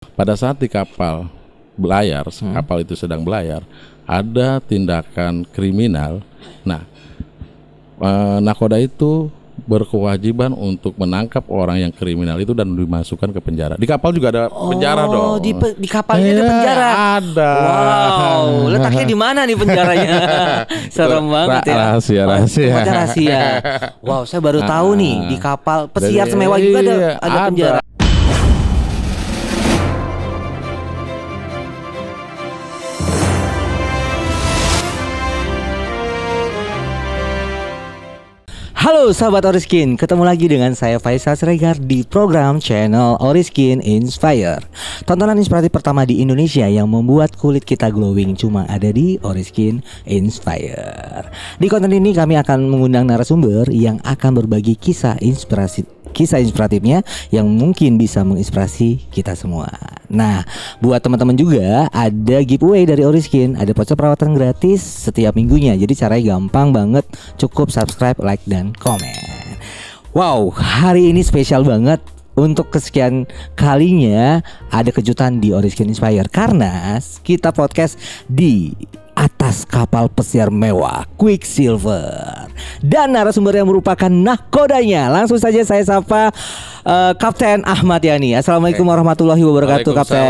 Pada saat di kapal belayar, kapal itu sedang belayar, ada tindakan kriminal. Nah, nakoda itu berkewajiban untuk menangkap orang yang kriminal itu dan dimasukkan ke penjara. Di kapal juga ada penjara dong. Di kapalnya ada penjara. Ada. Wow, letaknya di mana nih penjaranya? Serem banget ya. Rahasia. Rahasia. Wow, saya baru tahu nih di kapal pesiar semewah juga ada penjara. Halo sahabat Oriskin, ketemu lagi dengan saya Faisal Siregar di program channel Oriskin Inspire. Tontonan inspiratif pertama di Indonesia yang membuat kulit kita glowing cuma ada di Oriskin Inspire. Di konten ini kami akan mengundang narasumber yang akan berbagi kisah inspiratifnya yang mungkin bisa menginspirasi kita semua. Nah, buat teman-teman juga ada giveaway dari Oriskin, ada voucher perawatan gratis setiap minggunya. Jadi caranya gampang banget, cukup subscribe, like, dan komen. Wow, hari ini spesial banget. Untuk kesekian kalinya ada kejutan di Oriskin Inspire karena kita podcast di atas kapal pesiar mewah Quicksilver dan narasumber yang merupakan nahkodanya. Langsung saja saya sapa Kapten Ahmad Yani. Assalamualaikum warahmatullahi wabarakatuh, Kapten.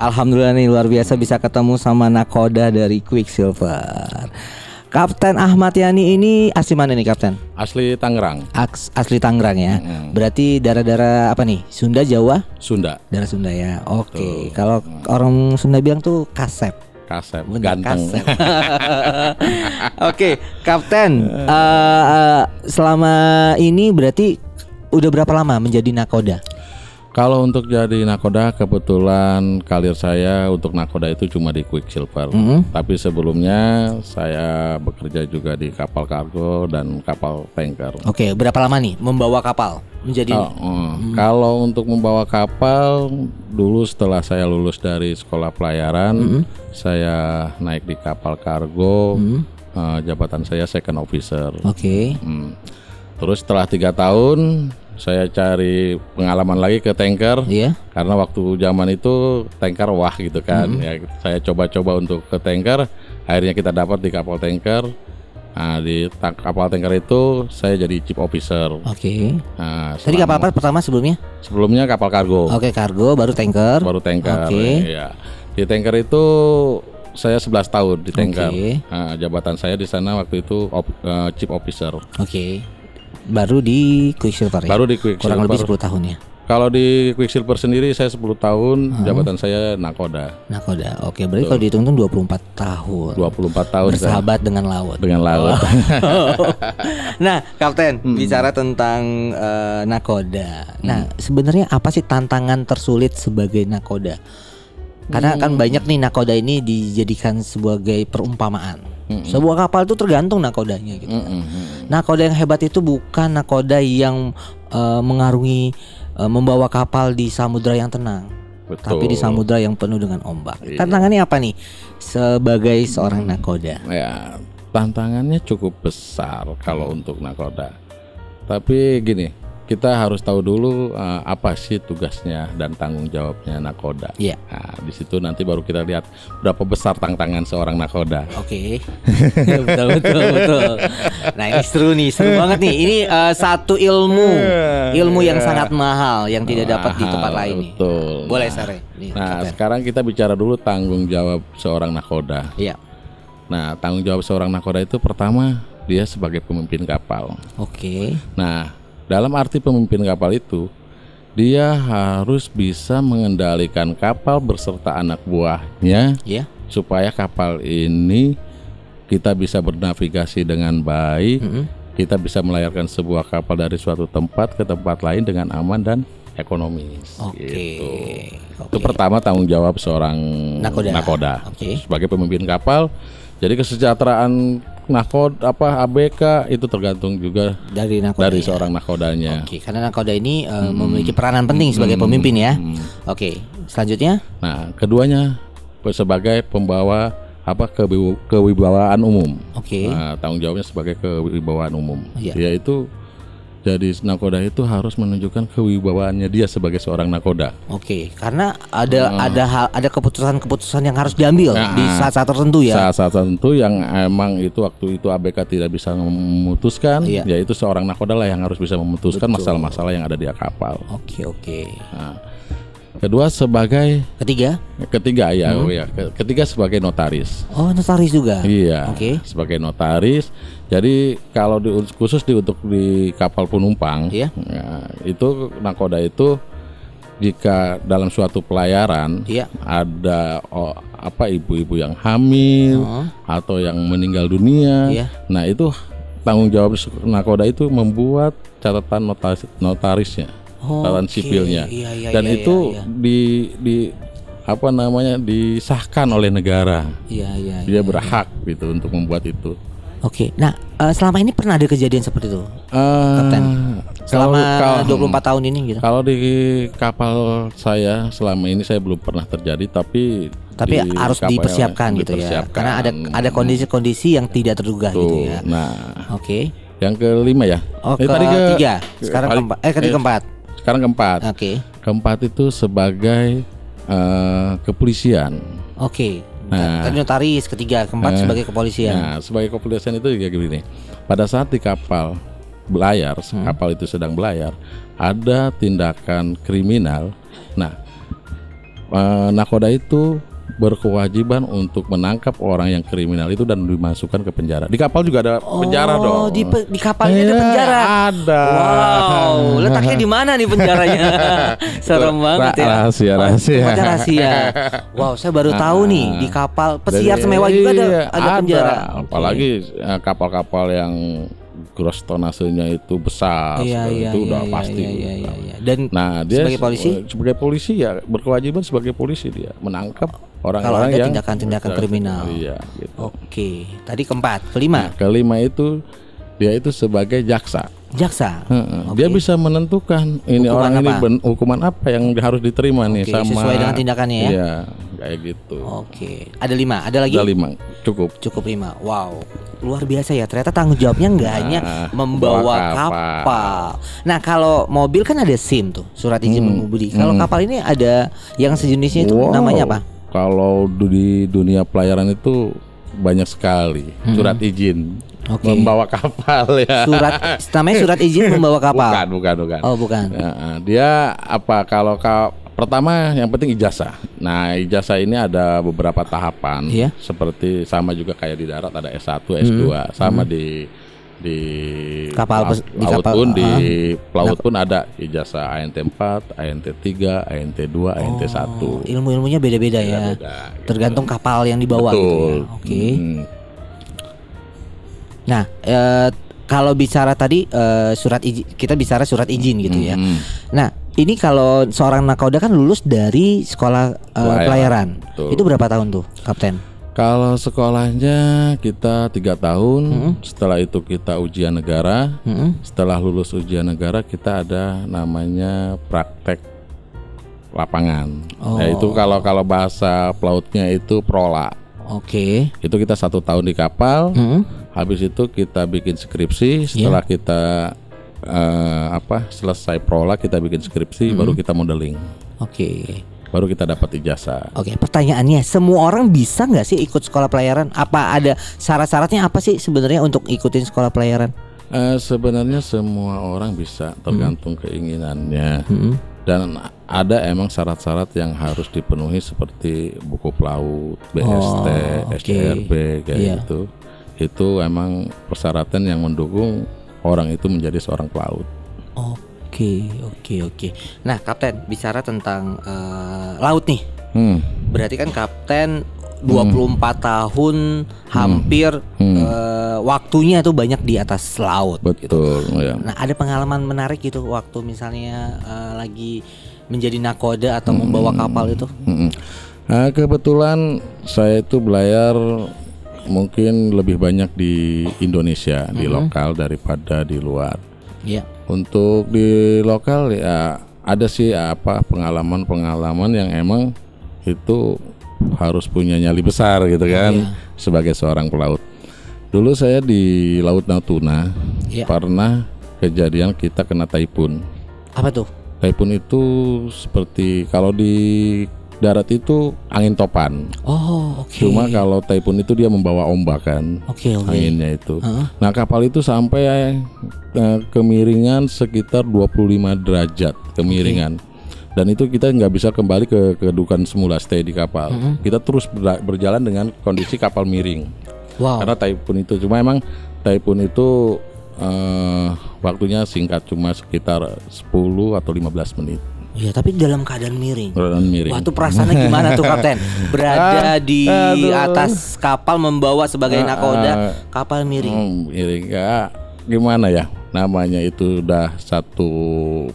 Alhamdulillah nih, luar biasa bisa ketemu sama nahkoda dari Quicksilver. Kapten Ahmad Yani ini asli mana nih, Kapten? Asli Tangerang. Asli Tangerang ya. Berarti daerah-daerah apa nih? Sunda, Jawa? Sunda. Daerah Sunda ya. Oke. Kalau orang Sunda bilang tuh kasep. Kasep, ganteng. Oke, Kapten. Selama ini berarti udah berapa lama menjadi nakoda? Kalau untuk jadi nakoda, kebetulan karir saya untuk nakoda itu cuma di Quicksilver. Tapi sebelumnya saya bekerja juga di kapal kargo dan kapal tanker. Oke, berapa lama nih membawa kapal menjadi? Kalau untuk membawa kapal, dulu setelah saya lulus dari sekolah pelayaran, saya naik di kapal kargo. Jabatan saya second officer. Oke. Terus setelah 3 tahun saya cari pengalaman lagi ke tanker. Iya. Karena waktu zaman itu tanker wah gitu kan. Ya, saya coba-coba untuk ke tanker. Akhirnya kita dapat di kapal tanker. Nah, di kapal tanker itu saya jadi chief officer. Oke. Nah, tadi kapal apa pertama sebelumnya? Sebelumnya kapal kargo. Oke, kargo baru tanker. Baru tanker. Oke. Ya. Di tanker itu saya 11 tahun di tanker. Oke. Nah, jabatan saya di sana waktu itu chief officer. Oke. Baru di Quicksilver ya? Baru di Quicksilver. Kurang lebih 10 tahun ya? Kalau di Quicksilver sendiri saya 10 tahun, jabatan saya nakoda. Nakoda, oke, berarti kalau dihitung 24 tahun. 24 tahun bersahabat dengan laut. Dengan laut. Nah, Kapten, bicara tentang nakoda. Nah, sebenarnya apa sih tantangan tersulit sebagai nakoda? Karena kan banyak nih nakoda ini dijadikan sebagai perumpamaan. Sebuah kapal itu tergantung nakodanya gitu. Nakoda yang hebat itu bukan nakoda yang mengarungi membawa kapal di samudra yang tenang. Betul. Tapi di samudra yang penuh dengan ombak. Tantangannya apa nih sebagai seorang nakoda? Ya, tantangannya cukup besar kalau untuk nakoda. Tapi gini, kita harus tahu dulu apa sih tugasnya dan tanggung jawabnya nakoda. Iya. Nah, di situ nanti baru kita lihat berapa besar tantangan seorang nakoda. Oke. betul. Nah, ini seru banget nih. Ini satu ilmu yang sangat mahal yang tidak dapat di tempat lain nih. Betul. Boleh, Sare. Nah, sekarang kita bicara dulu tanggung jawab seorang nakoda. Iya. Nah, tanggung jawab seorang nakoda itu pertama dia sebagai pemimpin kapal. Oke. Nah, dalam arti pemimpin kapal itu, dia harus bisa mengendalikan kapal beserta anak buahnya, supaya kapal ini kita bisa bernavigasi dengan baik, kita bisa melayarkan sebuah kapal dari suatu tempat ke tempat lain dengan aman dan ekonomis. Gitu. Itu pertama tanggung jawab seorang nakoda. Sebagai pemimpin kapal, jadi kesejahteraan nakoda ABK itu tergantung juga dari seorang nakodanya. Oke, karena nakoda ini memiliki peranan penting sebagai pemimpin ya. Oke, selanjutnya. Nah, keduanya sebagai pembawa kewibawaan umum. Oke. Nah, tanggung jawabnya sebagai kewibawaan umum, yaitu Jadi nakoda itu harus menunjukkan kewibawaannya dia sebagai seorang nakoda. Oke, karena ada keputusan-keputusan yang harus diambil di saat-saat tertentu ya. Saat-saat tertentu yang emang itu waktu itu ABK tidak bisa memutuskan, yaitu seorang nakoda lah yang harus bisa memutuskan masalah-masalah yang ada di kapal. Oke. Nah, kedua sebagai ketiga sebagai notaris. Oh, notaris juga. Iya. Sebagai notaris. Jadi kalau khusus untuk di kapal penumpang, itu nakoda itu jika dalam suatu pelayaran ada ibu-ibu yang hamil atau yang meninggal dunia, nah itu tanggung jawab nakoda itu membuat catatan notarisnya. Catatan sipilnya, dan itu disahkan oleh negara. Dia berhak gitu untuk membuat itu. Oke. Nah, selama ini pernah ada kejadian seperti itu, Kapten? Selama 24 tahun ini gitu. Kalau di kapal saya selama ini saya belum pernah terjadi, tapi harus dipersiapkan gitu ya. Karena ada kondisi-kondisi yang tidak terduga gitu ya. Nah, yang kelima ya. Ketiga. Sekarang keempat. Sekarang keempat. Keempat itu sebagai kepolisian. Tadi notaris, ketiga, keempat sebagai kepolisian. Nah, sebagai kepolisian itu juga gini. Pada saat di kapal belayar, kapal itu sedang belayar, ada tindakan kriminal. Nah, nakoda itu berkewajiban untuk menangkap orang yang kriminal itu dan dimasukkan ke penjara. Di kapal juga ada penjara dong. Di kapalnya ada penjara. Ada. Wow, letaknya di mana nih penjaranya? Serem banget ya. Rahasia. Wow, saya baru tahu nih di kapal pesiar semewah juga ada penjara. Apalagi kapal-kapal yang gross tonasenya itu besar, itu udah pasti. Dan dia sebagai polisi ya berkewajiban sebagai polisi dia menangkap orang-orang yang tindakan kriminal. Iya, gitu. Oke. Tadi keempat, kelima. Kelima itu dia itu sebagai jaksa. Dia bisa menentukan ini hukuman orang apa? Ini hukuman apa yang harus diterima nih sama sesuai dengan tindakannya ya. Iya, kayak gitu. Ada 5, ada lagi? Ada 5, cukup 5. Wow, luar biasa ya. Ternyata tanggung jawabnya nggak hanya membawa kapal. Nah, kalau mobil kan ada SIM tuh, surat izin mengemudi. Kalau kapal ini ada yang sejenisnya itu namanya apa? Kalau di dunia pelayaran itu banyak sekali surat izin. Membawa kapal ya. Namanya surat izin membawa kapal. Bukan. Oh, bukan. Dia kalau pertama yang penting ijazah. Nah, ijazah ini ada beberapa tahapan. Seperti sama juga kayak di darat ada S1, S2, sama di pelaut pun ada ijazah ANT 4, ANT 3, ANT 2, ANT 1. Ilmu-ilmunya beda-beda ya. Tergantung kapal yang dibawa gitu ya. Nah, kalau bicara tadi surat izin, kita bicara surat izin gitu ya. Nah, ini kalau seorang nakoda kan lulus dari sekolah pelayaran. Itu berapa tahun tuh, Kapten? Kalau sekolahnya kita 3 tahun. Setelah itu kita ujian negara. Setelah lulus ujian negara kita ada namanya praktek lapangan. Nah, itu kalau bahasa pelautnya itu prola. Itu kita 1 tahun di kapal. Habis itu kita bikin skripsi. Setelah kita selesai prola kita bikin skripsi, baru kita modeling. Baru kita dapat ijazah. Pertanyaannya, semua orang bisa nggak sih ikut sekolah pelayaran? Apa ada syarat-syaratnya apa sih sebenarnya untuk ikutin sekolah pelayaran? Sebenarnya semua orang bisa, tergantung keinginannya. Dan ada emang syarat-syarat yang harus dipenuhi seperti buku pelaut, BST, SCRB kayak gitu. Itu emang persyaratan yang mendukung orang itu menjadi seorang pelaut. Oke. Nah, Kapten, bicara tentang laut nih. Berarti kan Kapten 24 tahun hampir waktunya tuh banyak di atas laut. Betul gitu. Ya. Nah, ada pengalaman menarik gitu waktu misalnya lagi menjadi nakoda atau membawa kapal itu? Kebetulan saya itu belayar mungkin lebih banyak di Indonesia, di lokal daripada di luar. Untuk di lokal ya ada sih pengalaman yang emang itu harus punya nyali besar gitu kan, sebagai seorang pelaut. Dulu saya di Laut Natuna pernah kejadian kita kena typhoon. Apa tuh? Typhoon itu seperti kalau di darat itu angin topan. Oh, oke. Cuma kalau typhoon itu dia membawa ombak kan. Oke. Anginnya itu. Nah, kapal itu sampai kemiringan sekitar 25 derajat kemiringan. Dan itu kita nggak bisa kembali ke kedudukan semula, stay di kapal. Kita terus berjalan dengan kondisi kapal miring. Wow. Karena typhoon itu, cuma emang typhoon itu waktunya singkat, cuma sekitar 10 atau 15 menit. Iya, tapi dalam keadaan miring. Miring. Wah, itu perasaannya gimana tuh, Kapten? Berada di atas kapal membawa sebagai nakoda kapal miring. Miring ya, gimana ya? Namanya itu udah satu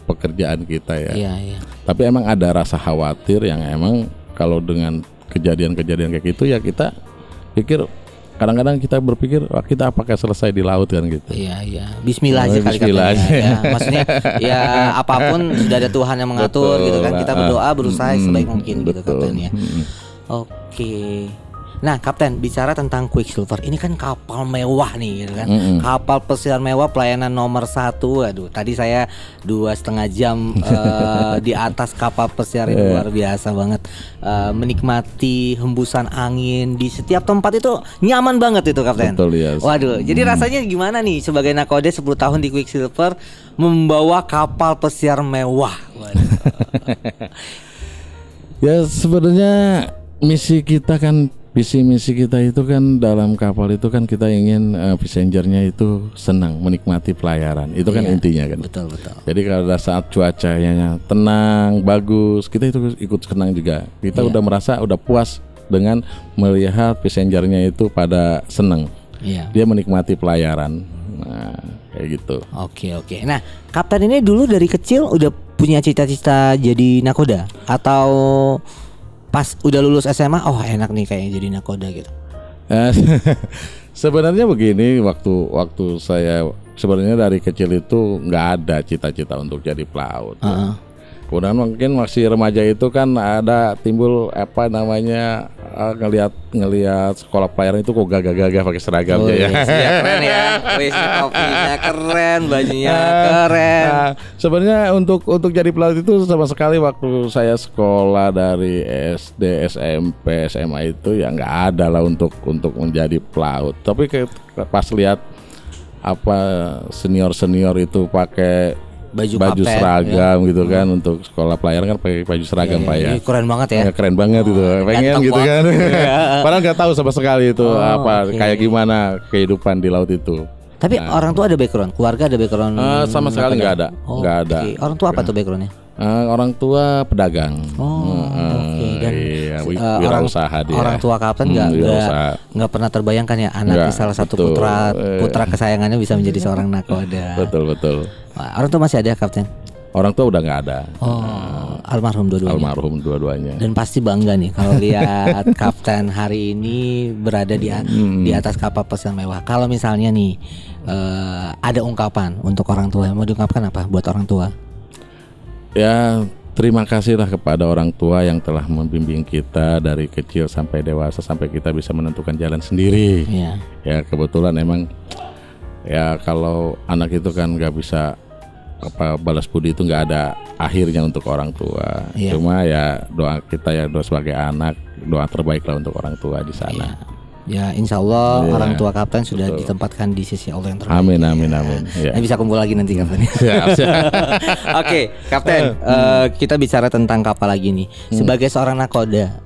pekerjaan kita ya. Iya. Tapi emang ada rasa khawatir yang emang kalau dengan kejadian-kejadian kayak gitu ya kita pikir, kadang-kadang kita berpikir wah, kita apakah selesai di laut kan gitu. Iya. Bismillah aja kali Bismillah aja. Ya. Maksudnya ya apapun sudah ada Tuhan yang mengatur. Betul, gitu kan. Kita berdoa berusaha sebaik mungkin gitu, Kapten ya. Oke. Nah, Kapten, bicara tentang Quicksilver, ini kan kapal mewah nih, gitu kan? Kapal pesiar mewah pelayanan nomor 1. Aduh, tadi saya 2,5 jam di atas kapal pesiar ini luar biasa banget. Menikmati hembusan angin di setiap tempat itu nyaman banget itu, Kapten. Betul, yes. Waduh, jadi rasanya gimana nih sebagai nakoda 10 tahun di Quicksilver membawa kapal pesiar mewah? Waduh. Ya sebenarnya misi kita itu kan dalam kapal itu kan kita ingin passengernya itu senang menikmati pelayaran. Itu kan intinya kan. Betul. Jadi kalau saat cuacanya tenang, bagus, kita itu ikut senang juga. Kita udah merasa udah puas dengan melihat passengernya itu pada senang. Dia menikmati pelayaran. Nah, kayak gitu. Oke. Nah, Kapten ini dulu dari kecil udah punya cita-cita jadi nakoda atau pas udah lulus SMA, oh enak nih kayaknya jadi nakoda gitu? Sebenarnya begini, waktu saya sebenarnya dari kecil itu nggak ada cita-cita untuk jadi pelaut. Kemudian mungkin masih remaja itu kan ada timbul apa namanya ngelihat sekolah pelayaran itu kok gagah-gagah pakai seragamnya ya. Iya, keren ya. Kopinya keren, bajunya keren. Nah, sebenarnya untuk jadi pelaut itu sama sekali waktu saya sekolah dari SD, SMP, SMA itu ya nggak ada lah untuk menjadi pelaut. Tapi pas lihat apa senior itu pakai baju seragam gitu kan, untuk sekolah pelayaran kan pakai baju seragam Pak ya. Keren banget ya. Keren banget itu. Pengen gitu kan. Padahal nggak tahu sama sekali itu kayak gimana kehidupan di laut itu. Tapi orang tua ada background, keluarga ada background? Sama sekali nggak ada. Nggak ada. Orang tua apa tuh backgroundnya? Orang tua pedagang. Dan wirausaha dia. Orang tua Kapten nggak pernah terbayangkan ya anaknya salah satu putra kesayangannya bisa menjadi seorang nakoda. Betul. Orang tua masih ada, Kapten? Orang tua udah nggak ada. Almarhum dua-duanya. Almarhum dua-duanya. Dan pasti bangga nih kalau lihat Kapten hari ini berada di atas kapal pesiar mewah. Kalau misalnya nih ada ungkapan untuk orang tua, mau diungkapkan apa buat orang tua? Ya, terima kasihlah kepada orang tua yang telah membimbing kita dari kecil sampai dewasa, sampai kita bisa menentukan jalan sendiri. Ya kebetulan emang ya kalau anak itu kan nggak bisa balas budi, itu nggak ada akhirnya untuk orang tua. Cuma ya doa kita ya, doa sebagai anak, doa terbaiklah untuk orang tua di sana. Ya insya Allah orang tua Kapten sudah ditempatkan di sisi Allah yang terbaik. Amin. Nah, bisa kumpul lagi nanti Kapten. Oke, Kapten, kita bicara tentang kapal lagi nih. Sebagai seorang nakoda,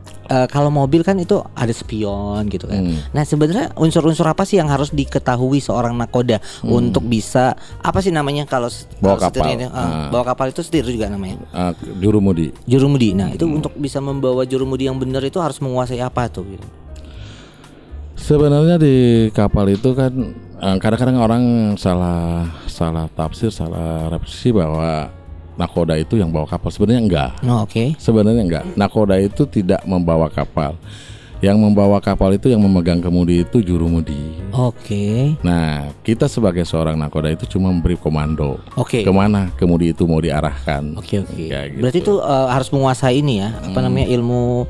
kalau mobil kan itu ada spion gitu kan. Nah sebenarnya unsur-unsur apa sih yang harus diketahui seorang nakoda untuk bisa apa sih namanya kalau bawa kapal? Bawa kapal itu setir juga namanya. Jurumudi. Nah itu untuk bisa membawa jurumudi yang benar itu harus menguasai apa tuh? Gitu. Sebenarnya di kapal itu kan kadang-kadang orang salah tafsir, salah representasi bahwa nakoda itu yang bawa kapal. Sebenarnya enggak. Sebenarnya enggak. Nakoda itu tidak membawa kapal. Yang membawa kapal itu, yang memegang kemudi itu jurumudi. Nah, kita sebagai seorang nakoda itu cuma memberi komando. Kemana kemudi itu mau diarahkan. Ya, gitu. Berarti itu harus menguasai ini ya, apa namanya, ilmu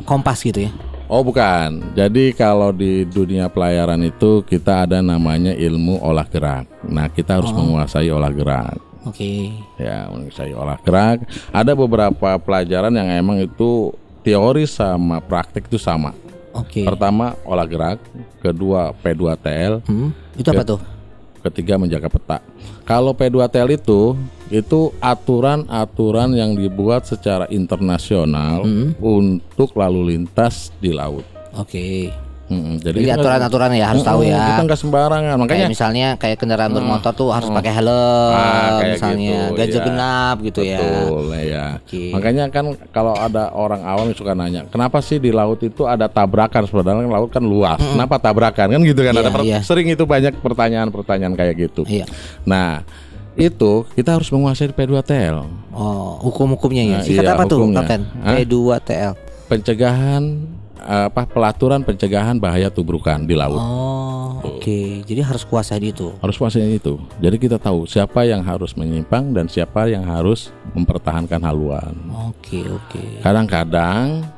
kompas gitu ya. Oh bukan. Jadi kalau di dunia pelayaran itu kita ada namanya ilmu olah gerak. Nah kita harus menguasai olah gerak. Oke. Ya, menguasai olah gerak. Ada beberapa pelajaran yang emang itu teori sama praktik itu sama. Oke. Pertama olah gerak, kedua P2TL. Itu apa tuh? Ketiga menjaga peta. Kalau P2TL itu aturan-aturan yang dibuat secara internasional untuk lalu lintas di laut. Oke. Jadi aturan-aturan ya harus tahu ya. Kita nggak sembarangan. Makanya kayak misalnya kayak kendaraan bermotor tuh harus pakai helm, misalnya gitu, ganjil ya. genap gitu. Betul, ya. Okay. Makanya kan kalau ada orang awam yang suka nanya, kenapa sih di laut itu ada tabrakan? Sebenarnya laut kan luas. Kenapa tabrakan? Kan gitu kan. Sering itu banyak pertanyaan-pertanyaan kayak gitu. Iya. Nah, itu kita harus menguasai P2TL. Oh, hukum-hukumnya ya. Singkat Iya, apa tuh, hukumnya. Kapten? P2TL. Pencegahan pelaturan pencegahan bahaya tubrukan di laut. Oh, oke. Jadi harus kuasai itu. Harus kuasai itu. Jadi kita tahu siapa yang harus menyimpang dan siapa yang harus mempertahankan haluan. Oke. Kadang-kadang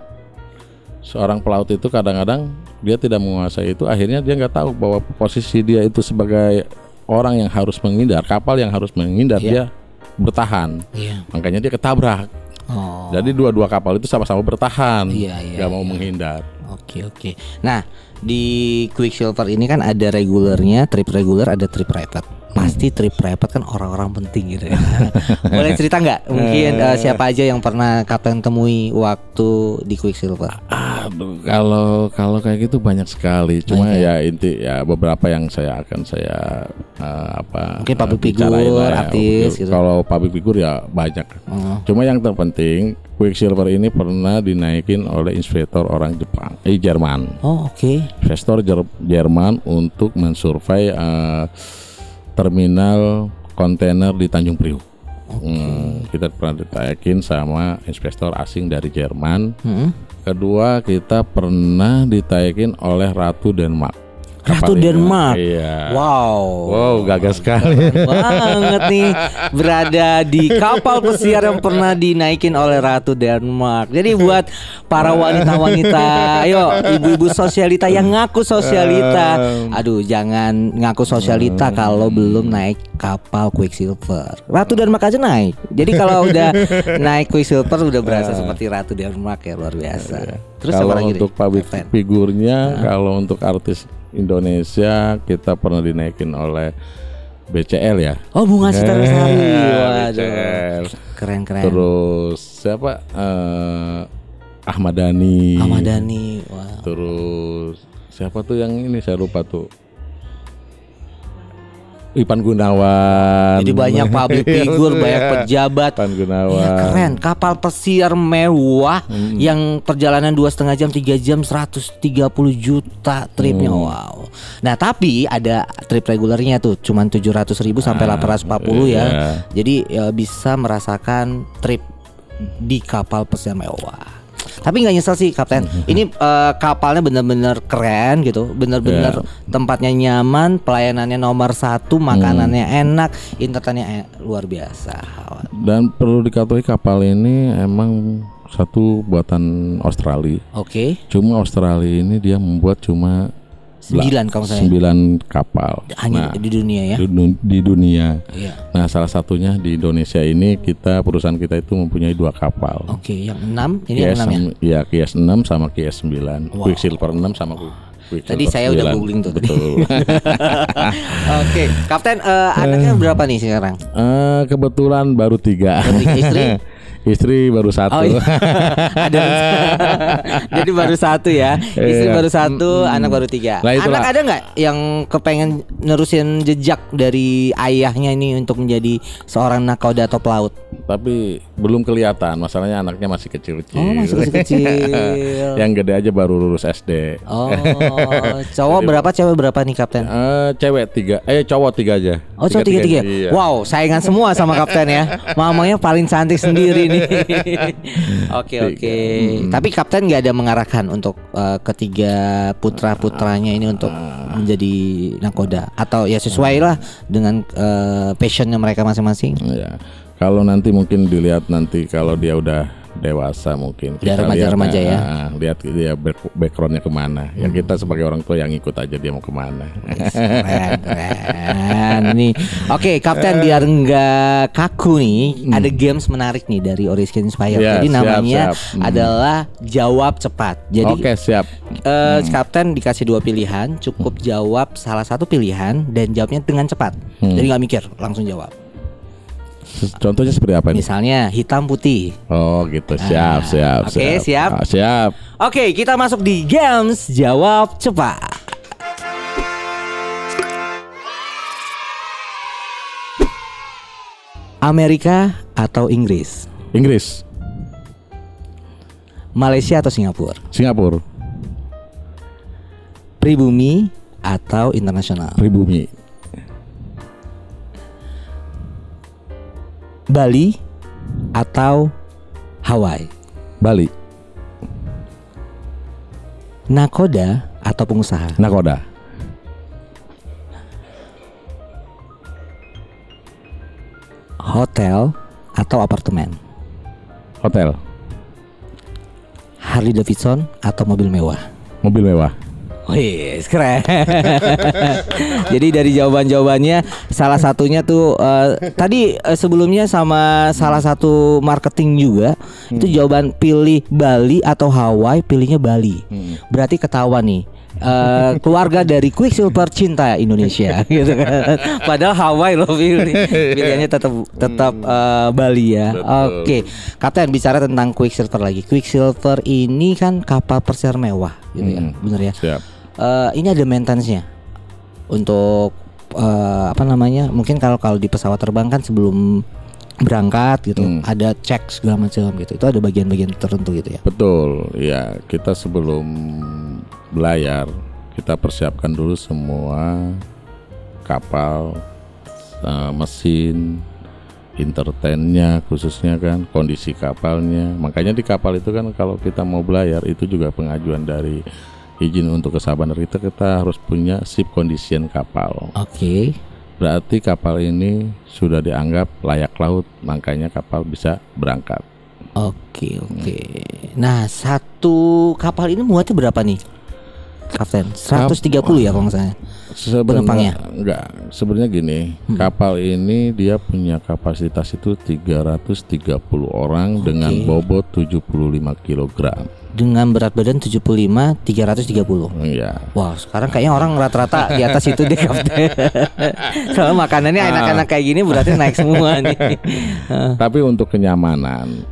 seorang pelaut itu kadang-kadang dia tidak menguasai itu, akhirnya dia nggak tahu bahwa posisi dia itu sebagai orang yang harus menghindar, kapal yang harus menghindar, dia bertahan. Makanya dia ketabrak. Jadi dua-dua kapal itu sama-sama bertahan, nggak mau menghindar. Oke. Nah, di Quicksilver ini kan ada regulernya, trip reguler, ada trip private. Pasti trip private kan orang-orang penting gitu ya. Boleh cerita nggak? Mungkin siapa aja yang pernah Kapten temui waktu di Quicksilver? Aduh, kalau kayak gitu banyak sekali. Cuma ya inti ya beberapa yang akan saya mungkin public figure, artis gitu. Kalau public figure ya banyak. Cuma yang terpenting Quicksilver ini pernah dinaikin oleh inspektor orang Jerman. Oh, oke. Investor Jerman untuk mensurvei terminal kontainer di Tanjung Priok. Kita pernah ditayakin sama investor asing dari Jerman. Kedua, kita pernah ditayakin oleh Ratu Denmark. Ratu Denmark. Iya. Wow, gagah sekali. Banget nih berada di kapal pesiar yang pernah dinaikin oleh Ratu Denmark. Jadi buat para wanita-wanita, ayo ibu-ibu sosialita yang ngaku sosialita, aduh jangan ngaku sosialita kalau belum naik kapal Quicksilver. Ratu Denmark aja naik. Jadi kalau udah naik Quicksilver udah berasa seperti Ratu Denmark ya, luar biasa. Terus kalau apa lagi untuk public figurnya, kalau untuk artis Indonesia kita pernah dinaikin oleh BCL ya. Oh, Bunga Citra Lestari. Waduh. BCL. Keren. Terus siapa? Ahmad Dhani. Wow. Terus siapa tuh yang ini saya lupa tuh. Ipan Gunawan. Jadi banyak public figure, banyak pejabat. Ipan Gunawan. Ya, keren. Kapal pesiar mewah yang perjalanan 2,5 jam, 3 jam, 130 juta tripnya. Wow. Nah, tapi ada trip regulernya tuh, cuman 700.000 sampai 840 ya. Jadi ya, bisa merasakan trip di kapal pesiar mewah. Tapi nggak nyesel sih Kapten. Ini kapalnya bener-bener keren gitu, bener-bener tempatnya nyaman, pelayanannya nomor 1, makanannya enak, internetnya luar biasa. Dan perlu diketahui kapal ini emang satu buatan Australia. Oke. Cuma Australia ini dia membuat cuma 9 kalau saya. 9 kapal. Hanya di dunia ya. Di dunia. Iya. Nah, salah satunya di Indonesia ini perusahaan kita itu mempunyai 2 kapal. Oke, yang 6 ini yang 6 ya? Iya, QS 6 sama QS 9. Wow. Quicksilver 6 sama Quicksilver Tadi saya 9. udah googling tuh. Betul. Oke, Kapten anaknya berapa nih sekarang? Kebetulan baru 3. Istri? Istri baru 1. Oh, iya. Ada. Jadi baru 1 ya. Istri baru 1, anak baru 3. Anak ada nggak yang kepengen nerusin jejak dari ayahnya ini untuk menjadi seorang nakoda atau pelaut? Tapi belum kelihatan. Masalahnya anaknya masih kecil-kecil. Oh, masih kecil. Yang gede aja baru lulus SD. Oh, cowok berapa, cewek berapa nih Kapten? Cewek 3, cowok 3 aja. Oh, cowok 3. Iya. Wow, saingan semua sama Kapten ya. Mamanya paling cantik sendiri nih. Oke. Tapi Kapten nggak ada mengarahkan untuk ketiga putra-putranya ini untuk menjadi nakoda atau ya sesuai lah dengan passionnya mereka masing-masing. Ya. Kalau nanti mungkin dilihat nanti kalau dia udah dewasa mungkin. Udah remaja-remaja ya. Lihat dia backgroundnya kemana. Ya kita sebagai orang tua yang ikut aja dia mau kemana. Keren nih. Oke, Kapten biar nggak kaku nih, ada games menarik nih dari Oriskin Inspire. Ya, jadi namanya siap. adalah jawab cepat. Jadi Oke, siap. Kapten dikasih 2 pilihan, cukup jawab salah satu pilihan dan jawabnya dengan cepat. Jadi nggak mikir, langsung jawab. Contohnya seperti apa nih? Misalnya hitam putih. Oh gitu, siap. Oke, siap. Siap. Oke, kita masuk di games jawab cepat. Amerika atau Inggris? Inggris. Malaysia atau Singapura? Singapura. Pribumi atau internasional? Pribumi. Bali atau Hawaii? Bali. Nakoda atau pengusaha? Nakoda. Hotel atau apartemen? Hotel. Harley Davidson atau mobil mewah? Mobil mewah. Wih, keren. Jadi dari jawaban-jawabannya salah satunya tuh tadi sebelumnya sama salah satu marketing juga itu jawaban pilih Bali atau Hawaii, pilihnya Bali. Berarti ketahuan nih. Keluarga dari Quicksilver cinta Indonesia gitu kan. Padahal Hawaii loh pilihannya tetap Bali ya. Oke. Kapten bicara tentang Quicksilver lagi. Quicksilver ini kan kapal pesiar mewah gitu ya. Bener ya? Siap. Ini ada maintenance-nya untuk mungkin kalau di pesawat terbang kan sebelum berangkat gitu ada cek segala macam gitu. Itu ada bagian-bagian tertentu gitu ya. Betul. Ya, kita sebelum belayar kita persiapkan dulu semua kapal, mesin, entertainnya khususnya kan, kondisi kapalnya. Makanya di kapal itu kan kalau kita mau belayar itu juga pengajuan dari izin untuk kesabaran kita harus punya ship condition kapal. Oke. Berarti kapal ini sudah dianggap layak laut, makanya kapal bisa berangkat. Oke. Nah, satu kapal ini muatnya berapa nih, Kapten? 130 ya kalau nggak salah. Penumpangnya? Enggak, sebenarnya gini, kapal ini dia punya kapasitas itu 330 orang dengan bobot 75 kg. Dengan berat badan 75, 330. Iya. Wah, sekarang kayaknya orang rata-rata di atas itu deh, Kapten. Soalnya makanannya enak-enak kayak gini berarti naik semua nih. Tapi untuk kenyamanan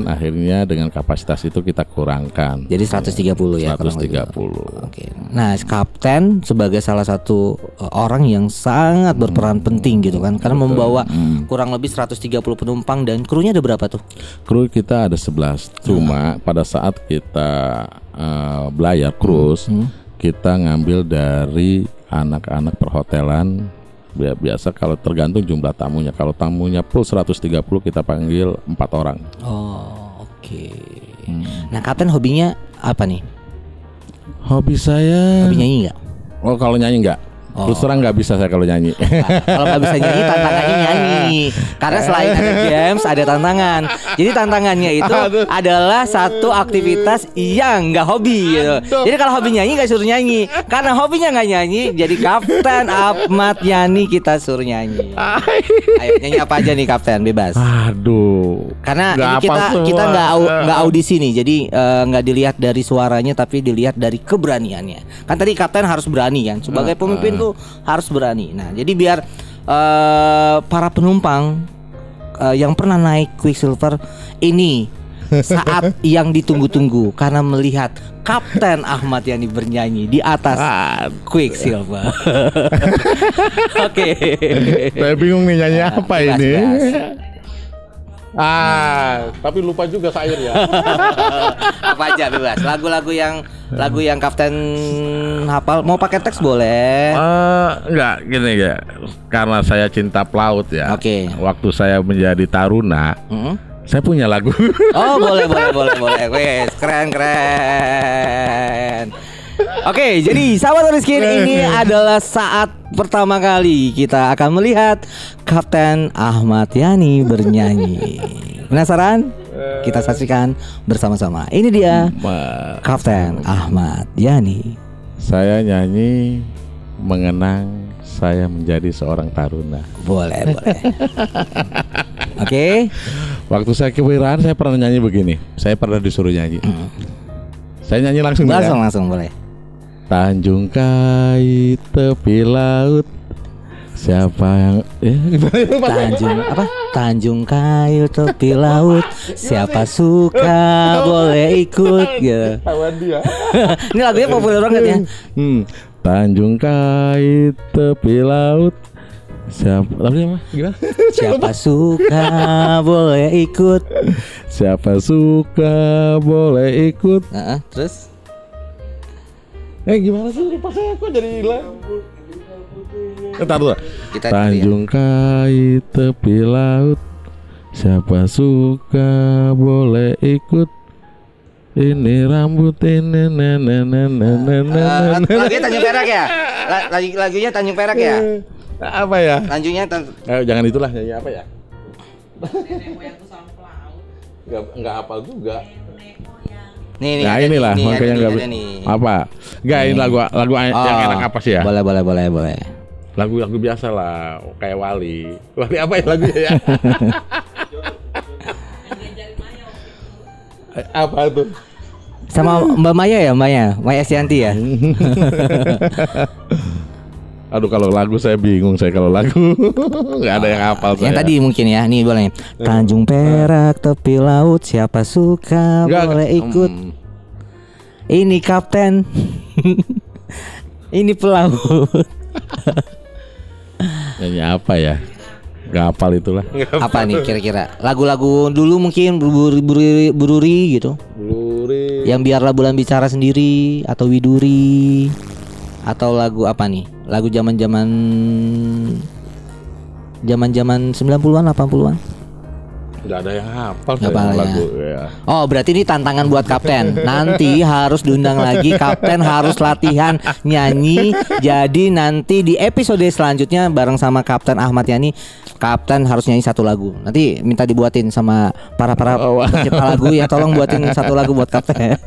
akhirnya dengan kapasitas itu kita kurangkan. Jadi 130 ya. 130. Oke. Nah, Kapten sebagai salah satu orang yang sangat berperan penting gitu kan, karena membawa kurang lebih 130 penumpang dan krunya ada berapa tuh? Kru kita ada 11. Cuma pada saat kita belayar cruise, kita ngambil dari anak-anak perhotelan. Biasa kalau tergantung jumlah tamunya. Kalau tamunya full 130 kita panggil 4 orang. Oh, oke. Nah, Kapten hobinya apa nih? Hobi saya Hobi nyanyi nggak? Oh, kalau nyanyi enggak. Terus terang nggak bisa saya kalau nyanyi. Kalau nggak bisa nyanyi, tantangannya nyanyi. Karena selain ada games, ada tantangan. Jadi tantangannya itu adalah satu aktivitas yang nggak hobi gitu. Jadi kalau hobi nyanyi nggak suruh nyanyi. Karena hobinya nggak nyanyi, jadi Kapten Ahmad Yani kita suruh nyanyi. Ayo nyanyi apa aja nih, Kapten, bebas. Aduh. Karena ini kita nggak audisi nih, jadi nggak dilihat dari suaranya, tapi dilihat dari keberaniannya. Kan tadi Kapten harus berani kan, sebagai pemimpin tuh harus berani. Nah, jadi biar para penumpang yang pernah naik Quicksilver ini saat yang ditunggu-tunggu karena melihat Kapten Ahmad Yani bernyanyi di atas Quicksilver. Oke. Saya bingung nih nyanyi apa bebas, ini. bebas. Tapi lupa juga syair ya. Apa aja bebas. Lagu yang Kapten hafal. Mau pakai teks boleh. Enggak, gini ya. Karena saya cinta pelaut ya. Oke. Waktu saya menjadi taruna, saya punya lagu. Oh, boleh. Wes, keren. Oke, jadi sahabat Oriskin, ini adalah saat pertama kali kita akan melihat Kapten Ahmad Yani bernyanyi. Penasaran? Kita saksikan bersama-sama. Ini dia Kapten Ahmad Yani. Saya nyanyi mengenang saya menjadi seorang taruna. Boleh. Oke. Waktu saya kewiraan saya pernah nyanyi begini. Saya pernah disuruh nyanyi. Saya nyanyi langsung. Langsung boleh. Tanjung Kait tepi laut. Siapa yang Tanjung Kayu tepi laut. Siapa suka boleh ikut gitu. Ini lagunya populer banget ya. Tanjung Kait tepi laut. Siapa suka boleh ikut. Siapa suka boleh ikut. Terus gimana sih, lupa saya kok jadi hilang. Entar dulu. Tanjung Kait tepi laut. Siapa suka boleh ikut. Ini rambut ini lagunya Tanjung Perak ya? Lagunya Tanjung Perak ya? Apa ya? Lanjutnya jangan itulah, nyanyi apa ya? Enggak hafal juga. Nih, inilah makanya enggak apa. Enggak, ini lagu yang enak apa sih ya? Boleh. Lagu biasa lah, kayak Wali. Wali apa ya lagunya ya? Apa tuh? Sama Mbak Maya ya, Maya Estianti ya. Aduh, kalau lagu saya bingung kalau lagu nggak ada yang hafal saya. Yang tadi mungkin ya, nih boleh. Tanjung Perak tepi laut, siapa suka boleh ikut. Ini kapten, ini pelaut. Nyanyi apa ya? Gak hafal itulah. Apa nih kira-kira? Lagu-lagu dulu mungkin Bururi gitu. Bururi. Yang biarlah bulan bicara sendiri atau Widuri. Atau lagu apa nih? Lagu zaman-zaman 90-an 80-an. Gak ada yang hafal lagu ya. Oh, berarti ini tantangan buat kapten. Nanti harus diundang lagi, kapten harus latihan nyanyi. Jadi nanti di episode selanjutnya bareng sama Kapten Ahmad Yani, kapten harus nyanyi satu lagu. Nanti minta dibuatin sama para pencipta lagu ya, tolong buatin satu lagu buat kapten.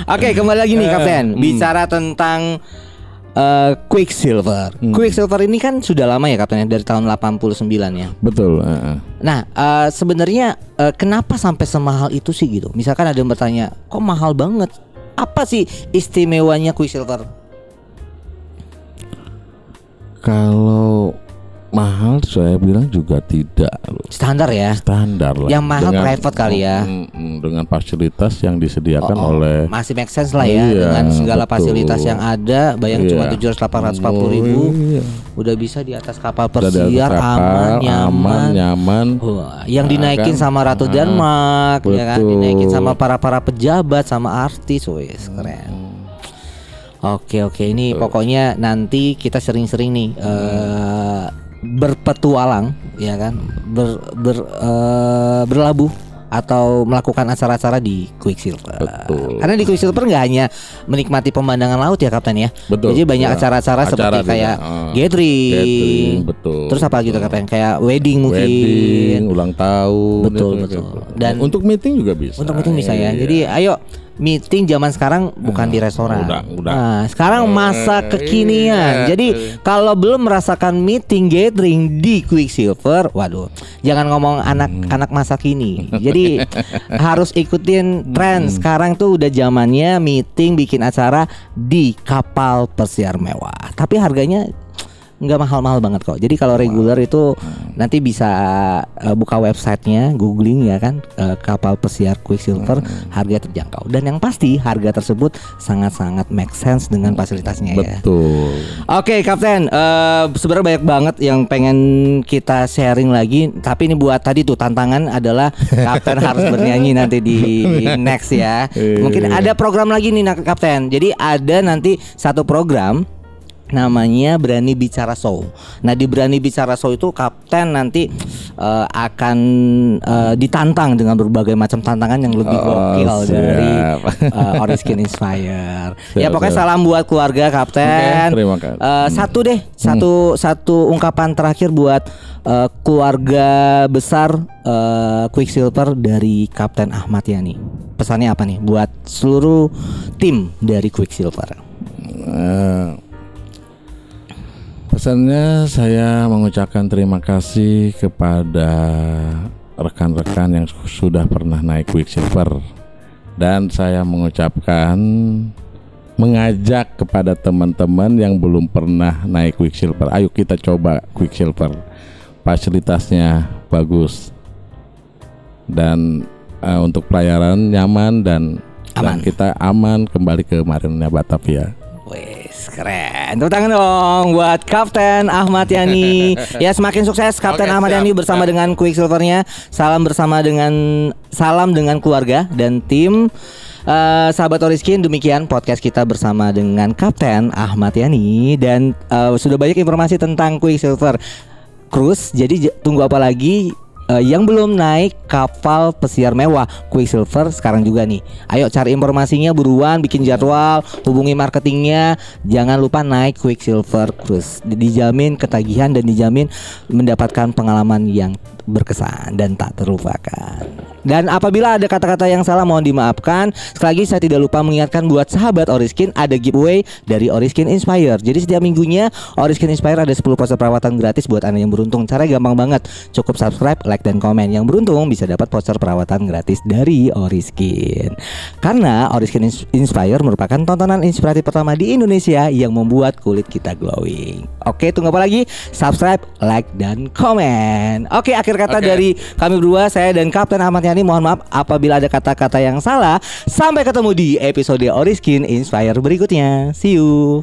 Oke, kembali lagi nih kapten. Bicara tentang Quicksilver. Quicksilver ini kan sudah lama ya kapten, dari tahun 89 ya. Betul. Nah, sebenarnya kenapa sampai semahal itu sih gitu? Misalkan ada yang bertanya, kok mahal banget? Apa sih istimewanya Quicksilver? Kalau mahal saya bilang juga tidak. Standar ya? Standar lah. Yang mahal private kali ya? Dengan fasilitas yang disediakan oleh. Masih make sense lah ya, dengan segala fasilitas yang ada. Bayang cuma 700-840 ribu udah bisa di atas kapal pesiar, nyaman. Yang dinaikin sama Ratu Denmark, ya kan? Dinaikin sama para pejabat, sama artis, wes keren. Oke, ini pokoknya nanti kita sering-sering nih berpetualang, ya kan, berlabuh atau melakukan acara-acara di Quicksilver. Betul. Karena di Quicksilver nggak hanya menikmati pemandangan laut ya kapten ya. Betul. Jadi banyak acara-acara seperti juga, kayak gathering. Betul. Terus apa gitu kapten? Kayak wedding mungkin. Ulang tahun. Betul. Dan untuk meeting juga bisa. Untuk meeting bisa ya. Jadi ayo. Meeting zaman sekarang bukan di restoran. Udah. Nah, sekarang masa kekinian. Jadi kalau belum merasakan meeting gathering di Quicksilver, waduh, jangan ngomong anak masa kini. Jadi harus ikutin tren. Sekarang tuh udah zamannya meeting, bikin acara di kapal pesiar mewah. Tapi harganya nggak mahal-mahal banget kok. Jadi kalau reguler itu nanti bisa buka websitenya, googling ya kan, kapal pesiar Quicksilver, harga terjangkau. Dan yang pasti harga tersebut sangat-sangat make sense dengan fasilitasnya ya. Betul. Oke kapten, sebenarnya banyak banget yang pengen kita sharing lagi. Tapi ini buat tadi tuh tantangan adalah kapten harus bernyanyi nanti di next ya. Mungkin ada program lagi nih kapten. Jadi ada nanti satu program namanya Berani Bicara Show. Nah di Berani Bicara Show itu kapten nanti akan ditantang dengan berbagai macam tantangan yang lebih gokil dari Oriskin Inspire. Ya pokoknya salam buat keluarga kapten. Terima kasih. Satu ungkapan terakhir buat keluarga besar Quicksilver dari Kapten Ahmad Yani. Pesannya apa nih buat seluruh tim dari Quicksilver? Pesannya saya mengucapkan terima kasih kepada rekan-rekan yang sudah pernah naik Quicksilver, dan saya mengajak kepada teman-teman yang belum pernah naik Quicksilver, ayo kita coba Quicksilver. Fasilitasnya bagus dan untuk pelayaran nyaman dan kita aman kembali ke Marina Batavia. Wes keren. Tepuk tangan dong buat Kapten Ahmad Yani. Ya semakin sukses Kapten Ahmad Yani bersama dengan Quicksilver-nya. Salam dengan keluarga dan tim. Sahabat Oriskin, demikian podcast kita bersama dengan Kapten Ahmad Yani. Dan sudah banyak informasi tentang Quicksilver Cruise. Jadi tunggu apa lagi? Yang belum naik kapal pesiar mewah Quicksilver sekarang juga nih. Ayo cari informasinya buruan, bikin jadwal, hubungi marketingnya. Jangan lupa naik Quicksilver Cruise. Dijamin ketagihan dan dijamin mendapatkan pengalaman yang berkesan dan tak terlupakan. Dan apabila ada kata-kata yang salah mohon dimaafkan. Sekali lagi saya tidak lupa mengingatkan buat sahabat Oriskin ada giveaway dari Oriskin Inspire. Jadi setiap minggunya Oriskin Inspire ada 10 voucher perawatan gratis buat Anda yang beruntung. Caranya gampang banget. Cukup subscribe, like dan komen. Yang beruntung bisa dapat voucher perawatan gratis dari Oriskin. Karena Oriskin Inspire merupakan tontonan inspiratif pertama di Indonesia yang membuat kulit kita glowing. Oke, tunggu apa lagi? Subscribe, like dan komen. Oke, akhir kata dari kami berdua, saya dan Kapten Ahmad Yani. Mohon maaf apabila ada kata-kata yang salah. Sampai ketemu di episode Oriskin Inspire berikutnya. See you.